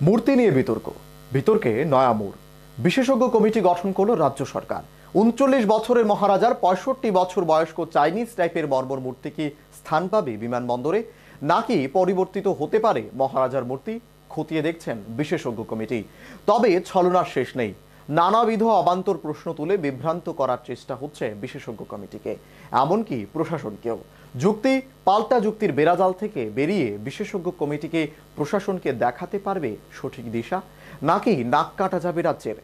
মূর্তি নিয়ে বিতর্কে নয়া মোড়। বিশেষজ্ঞ কমিটি গঠন করল রাজ্য সরকার। ৩৯ বছরের মহারাজার ৬৫ বছর বয়স্ক চাইনিজ টাইপের মর্মর মূর্তি কি স্থান পাবে বিমানবন্দরে, নাকি পরিবর্তিত হতে পারে মহারাজার মূর্তি, খতিয়ে দেখছেন বিশেষজ্ঞ কমিটি। তবে ছলনার শেষ নেই। নানাবিধ অবান্তর প্রশ্ন তুলে বিভ্রান্ত করার চেষ্টা হচ্ছে বিশেষজ্ঞ কমিটিকে, এমনকি প্রশাসনকেও। যুক্তি পাল্টা যুক্তির বেড়াজাল থেকে বেরিয়ে বিশেষজ্ঞ কমিটিকে প্রশাসনকে দেখাতে পারবে সঠিক দিশা, নাকি নাক কাটা যাবে রাজ্যের?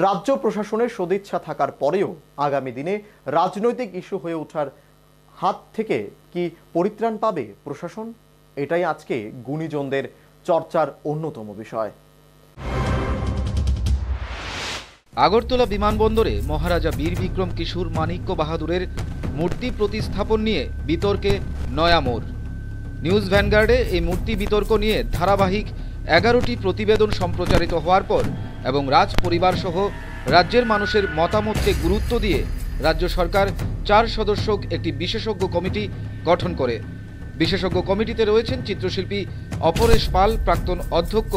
রাজ্য প্রশাসনের সদিচ্ছা থাকার পরেও আগামী দিনে রাজনৈতিক ইস্যু হয়ে ওঠার হাত থেকে কি পরিত্রাণ পাবে প্রশাসন? এটাই আজকে গুণীজনদের চর্চার অন্যতম বিষয়। আগরতলা বিমানবন্দরে মহারাজা বীর বিক্রম কিশোর মাণিক্য বাহাদুরের মূর্তি প্রতিস্থাপন নিয়ে বিতর্কে নয়া মোড়। নিউজ ভ্যানগার্ডে এই মূর্তি বিতর্ক নিয়ে ধারাবাহিক 11টি প্রতিবেদন সম্প্রচারিত হওয়ার পর এবং রাজ পরিবার সহ রাজ্যের মানুষের মতামতকে গুরুত্ব দিয়ে রাজ্য সরকার 4 সদস্য একটি বিশেষজ্ঞ কমিটি গঠন করে। বিশেষজ্ঞ কমিটিতে রয়েছেন চিত্রশিল্পী অপরেশ পাল, প্রাক্তন অধ্যক্ষ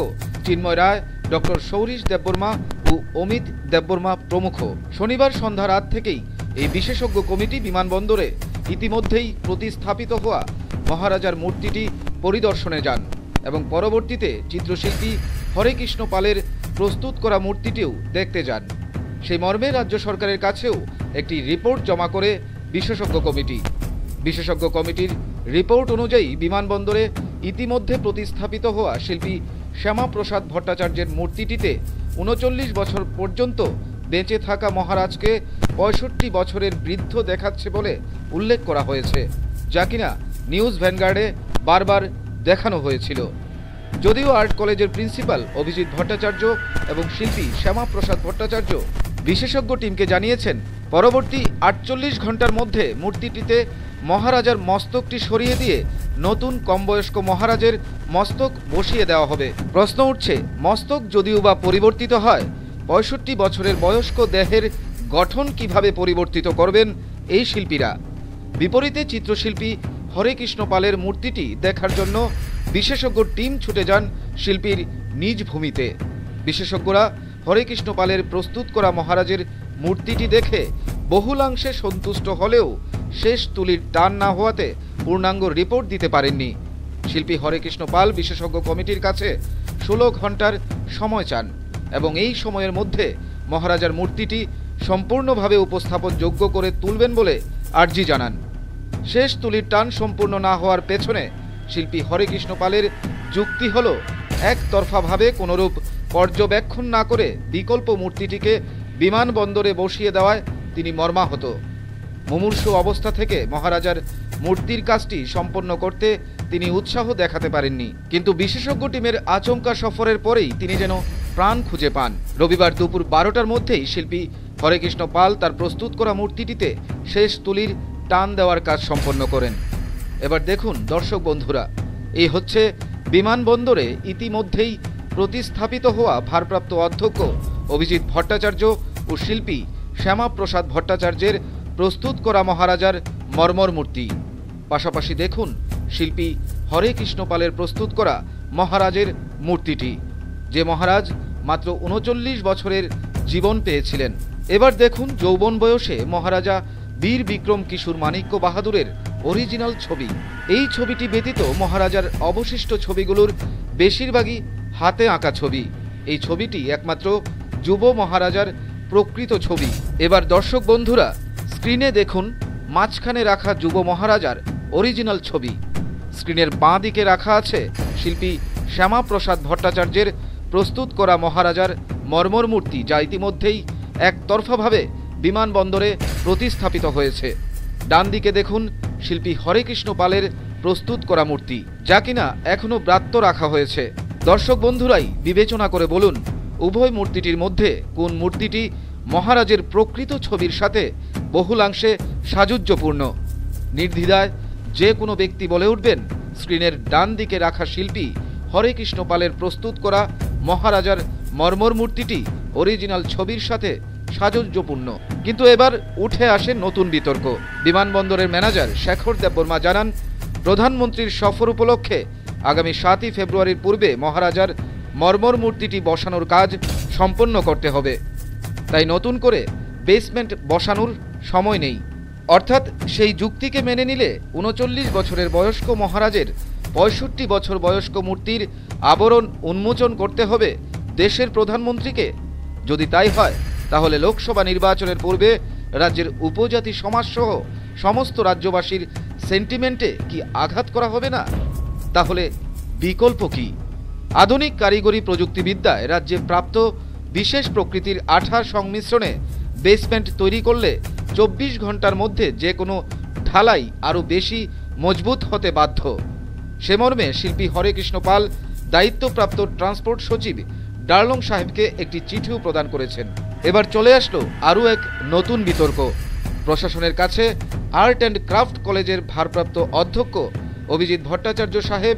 চিন্ময় রায়, ডক্টর সৌরিশ দেববর্মা ও অমিত দেববর্মা প্রমুখ। শনিবার সন্ধ্যা রাত থেকেই এই বিশেষজ্ঞ কমিটি বিমানবন্দরে ইতিমধ্যেই প্রতিস্থাপিত হওয়া মহারাজার মূর্তিটি পরিদর্শনে যান এবং পরবর্তীতে চিত্রশিল্পী হরেকৃষ্ণ পালের প্রস্তুত করা মূর্তিটিও দেখতে যান। সেই মর্মে রাজ্য সরকারের কাছেও একটি রিপোর্ট জমা করে বিশেষজ্ঞ কমিটি। বিশেষজ্ঞ কমিটির রিপোর্ট অনুযায়ী বিমানবন্দরে ইতিমধ্যে প্রতিস্থাপিত হওয়া শিল্পী শ্যামাপ্রসাদ ভট্টাচার্যের মূর্তিটিতে ৩৯ বছর পর্যন্ত বেঁচে থাকা মহারাজকে ৬৫ বছরের বৃদ্ধ দেখাচ্ছে বলে উল্লেখ করা হয়েছে, যা কিনা নিউজ ভ্যানগার্ডে বারবার দেখানো হয়েছিল। যদিও আর্ট কলেজের প্রিন্সিপাল অভিজিৎ ভট্টাচার্য এবং শিল্পী শ্যামাপ্রসাদ ভট্টাচার্য বিশেষজ্ঞ টিমকে জানিয়েছেন, পরবর্তী ৪৮ ঘন্টার মধ্যে মূর্তিটিতে মহারাজার মস্তকটি সরিয়ে দিয়ে নতুন কম বয়স্ক মহারাজের মস্তক বসিয়ে দেওয়া হবে। প্রশ্ন উঠছে, মস্তক যদিও বা পরিবর্তিত হয়, ৬৫ বছরের বয়স্ক দেহের গঠন কিভাবে পরিবর্তিত করবেন এই শিল্পীরা? বিপরীতে চিত্রশিল্পী হরেকৃষ্ণ পালের মূর্তিটি দেখার জন্য বিশেষজ্ঞ টিম ছুটে যান শিল্পীর নিজ ভূমিতে। বিশেষজ্ঞরা হরেকৃষ্ণ পালের প্রস্তুত করা মহারাজের মূর্তিটি দেখে বহুলাংশে সন্তুষ্ট হলেও শেষ তুলির টান না হওয়াতে পূর্ণাঙ্গ রিপোর্ট দিতে পারেননি। শিল্পী হরেকৃষ্ণ পাল বিশেষজ্ঞ কমিটির কাছে 16 ঘন্টার সময় চান এবং এই সময়ের মধ্যে মহারাজার মূর্তিটি সম্পূর্ণভাবে উপস্থাপনযোগ্য করে তুলবেন বলে আর্জি জানান। শেষ তুলির টান সম্পূর্ণ না হওয়ার পেছনে শিল্পী হরেকৃষ্ণ পালের যুক্তি হল, একতরফাভাবে কোনোরূপ পর্যবেক্ষণ না করে বিকল্প মূর্তিটিকে বিমানবন্দরে বসিয়ে দেওয়ায় তিনি মর্মাহত। মুমূর্ষু অবস্থা থেকে মহারাজার মূর্তির কাজটি সম্পন্ন করতে তিনি উৎসাহ দেখাতে পারেননি, কিন্তু বিশেষজ্ঞ টিমের আচমকা সফরের পরেই তিনি যেন প্রাণ খুঁজে পান। রবিবার দুপুর 12টার মধ্যেই শিল্পী হরেকৃষ্ণ পাল তার প্রস্তুত করা মূর্তিটিতে শেষ তুলির টান দেওয়ার কাজ সম্পন্ন করেন। এবার দেখুন দর্শক বন্ধুরা, এই হচ্ছে বিমানবন্দরে ইতিমধ্যেই প্রতিস্থাপিত হওয়া ভারপ্রাপ্ত অধ্যক্ষ অভিজিৎ ভট্টাচার্য ও শিল্পী শ্যামাপ্রসাদ ভট্টাচার্যের প্রস্তুত করা মহারাজার মর্মর মূর্তি। পাশাপাশি দেখুন শিল্পী হরেকৃষ্ণ পালের প্রস্তুত করা মহারাজের মূর্তিটি, যে মহারাজ মাত্র ৩৯ বছরের জীবন পেয়েছিলেন। এবার দেখুন যৌবন বয়সে মহারাজা বীর বিক্রম কিশোর মাণিক্য বাহাদুরের অরিজিনাল ছবি। এই ছবিটি ব্যতীত মহারাজার অবশিষ্ট ছবিগুলোর বেশিরভাগই হাতে আঁকা ছবি। এই ছবিটি একমাত্র যুব মহারাজার প্রকৃত ছবি। এবার দর্শক বন্ধুরা স্ক্রিনে দেখুন মাঝখানে রাখা যুব মহারাজার অরিজিনাল ছবি। স্ক্রিনের বাঁ দিকে রাখা আছে শিল্পী শ্যামাপ্রসাদ ভট্টাচার্যের প্রস্তুত করা মহারাজার মর্মর মূর্তি, যা ইতিমধ্যেই একতরফাভাবে বিমানবন্দরে প্রতিস্থাপিত হয়েছে। ডান দিকে দেখুন শিল্পী হরেকৃষ্ণ পালের প্রস্তুত করা মূর্তি, যা কিনা এখনও ব্রাত্য রাখা হয়েছে। দর্শক বন্ধুরাই বিবেচনা করে বলুন, উভয় মূর্তিটির মধ্যে কোন মূর্তিটি মহারাজের প্রকৃত ছবির সাথে বহুলাংশে সাযুজ্যপূর্ণ? নির্দ্বিধায় যে কোনো ব্যক্তি বলে উঠবেন স্ক্রিনের ডান দিকে রাখা শিল্পী হরেকৃষ্ণ পালের প্রস্তুত করা মহারাজার মর্মর মূর্তিটি অরিজিনাল ছবির সাথে সাযুজ্যপূর্ণ। কিন্তু এবার উঠে আসে নতুন বিতর্ক। বিমানবন্দরের ম্যানেজার শেখর দেববর্মা জানান, প্রধানমন্ত্রীর সফর উপলক্ষে আগামী 7ই ফেব্রুয়ারির পূর্বে মহারাজার মর্মর মূর্তিটি বসানোর কাজ সম্পন্ন করতে হবে। তাই নতুন করে বেসমেন্ট বসানোর সময় নেই। অর্থাৎ সেই যুক্তিকে মেনে নিলে ৩৯ বছরের বয়স্ক মহারাজের ৬৫ বছর বয়স্ক মূর্তির আবরণ উন্মোচন করতে হবে দেশের প্রধানমন্ত্রীকে। যদি তাই হয় তাহলে লোকসভা নির্বাচনের পূর্বে রাজ্যের উপজাতি সমাজসহ সমস্ত রাজ্যবাসীর সেন্টিমেন্টে কি আঘাত করা হবে না? তাহলে বিকল্প কি? আধুনিক কারিগরি প্রযুক্তিবিদ্যায় রাজ্যে প্রাপ্ত বিশেষ প্রকৃতির আঠার সংমিশ্রণে বেসমেন্ট তৈরি করলে ২৪ ঘন্টার মধ্যে যে কোনো ঢালাই আরও বেশি মজবুত হতে বাধ্য। সে মর্মে শিল্পী হরেকৃষ্ণ পাল দায়িত্বপ্রাপ্ত ট্রান্সপোর্ট সচিব ডার্লং সাহেবকে একটি চিঠিও প্রদান করেছেন। এবার চলে আসলো আরও এক নতুন বিতর্ক। প্রশাসনের কাছে আর্ট অ্যান্ড ক্রাফট কলেজের ভারপ্রাপ্ত অধ্যক্ষ অভিজিৎ ভট্টাচার্য সাহেব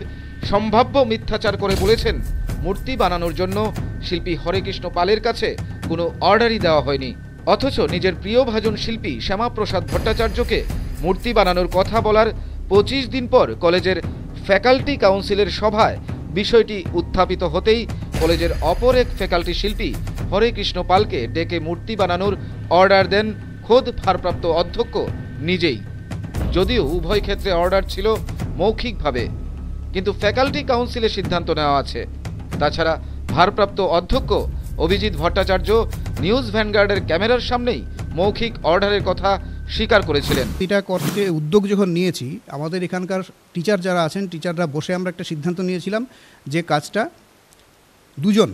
সম্ভাব্য মিথ্যাচার করে বলেছেন মূর্তি বানানোর জন্য শিল্পী হরেকৃষ্ণ পালের কাছে কোনো অর্ডারই দেওয়া হয়নি। অথচ নিজের প্রিয়ভাজন শিল্পী শ্যামাপ্রসাদ ভট্টাচার্যকে মূর্তি বানানোর কথা বলার ২৫ দিন পর কলেজের ফ্যাকাল্টি কাউন্সিলের সভায় বিষয়টি উত্থাপিত হতেই কলেজের অপর এক ফ্যাকাল্টি শিল্পী হরেকৃষ্ণ পালকে ডেকে মূর্তি বানানোর অর্ডার দেন খোদ ভারপ্রাপ্ত অধ্যক্ষ নিজেই। যদিও উভয় ক্ষেত্রে অর্ডার ছিল মৌখিকভাবে, কিন্তু ফ্যাকাল্টি কাউন্সিলে সিদ্ধান্ত নেওয়া আছে। তাছাড়া ভারপ্রাপ্ত অধ্যক্ষ অভিজিৎ ভট্টাচার্য নিউজ ভ্যানগার্ডের ক্যামেরার সামনেই মৌখিক অর্ডারের কথা স্বীকার করেছিলেন। এটা করতে উদ্যোগ যখন নিয়েছি, আমাদের এখানকার টিচার যারা আছেন, টিচাররা বসে আমরা একটা সিদ্ধান্ত নিয়েছিলাম যে কাজটা দুজন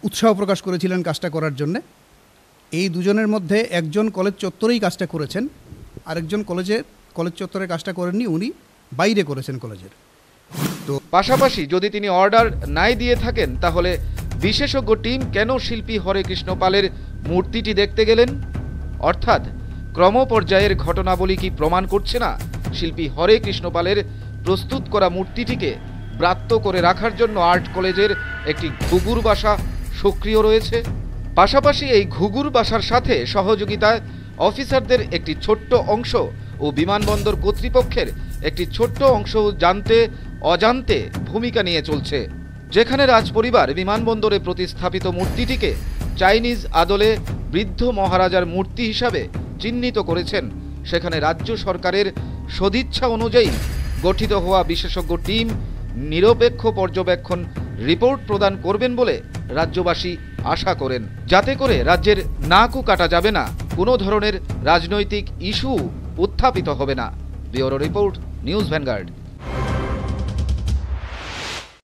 উৎসাহ প্রকাশ করেছিলেন কাজটা করার জন্যে। এই দুজনের মধ্যে একজন কলেজ চত্বরেই কাজটা করেছেন, আরেকজন কলেজ চত্বরে কাজটা করেননি, উনি বাইরে করেছেন কলেজের। তো পাশাপাশি যদি তিনি অর্ডার নাই দিয়ে থাকেন তাহলে বিশেষজ্ঞ টিম কেন শিল্পী হরেকৃষ্ণ পালের মূর্তিটি দেখতে গেলেন? অর্থাৎ ক্রমপর্যায়ের ঘটনাবলী কি প্রমাণ করছে না শিল্পী হরেকৃষ্ণ পালের প্রস্তুত করা মূর্তিটিকে ব্রাত্য করে রাখার জন্য আর্ট কলেজের একটি ঘুঘুর বাসা সক্রিয় রয়েছে? পাশাপাশি এই ঘুঘুর বাসার সাথে সহযোগিতায় অফিসারদের একটি ছোট্ট অংশ ও বিমানবন্দর কর্তৃপক্ষের একটি ছোট্ট অংশ জানতে অজান্তে ভূমিকা নিয়ে চলছে। যেখানে রাজপরিবার বিমানবন্দরে প্রতিস্থাপিত মূর্তিটিকে চাইনিজ আদলে বৃদ্ধ মহারাজার মূর্তি হিসাবে চিহ্নিত করেছেন, সেখানে রাজ্য সরকারের সদিচ্ছা অনুযায়ী গঠিত হওয়া বিশেষজ্ঞ টিম নিরপেক্ষ পর্যবেক্ষণ রিপোর্ট প্রদান করবেন বলে রাজ্যবাসী আশা করেন, যাতে করে রাজ্যের নাকও কাটা যাবে না, কোনো ধরনের রাজনৈতিক ইস্যু উত্থাপিত হবে না। Bureau report, news vanguard.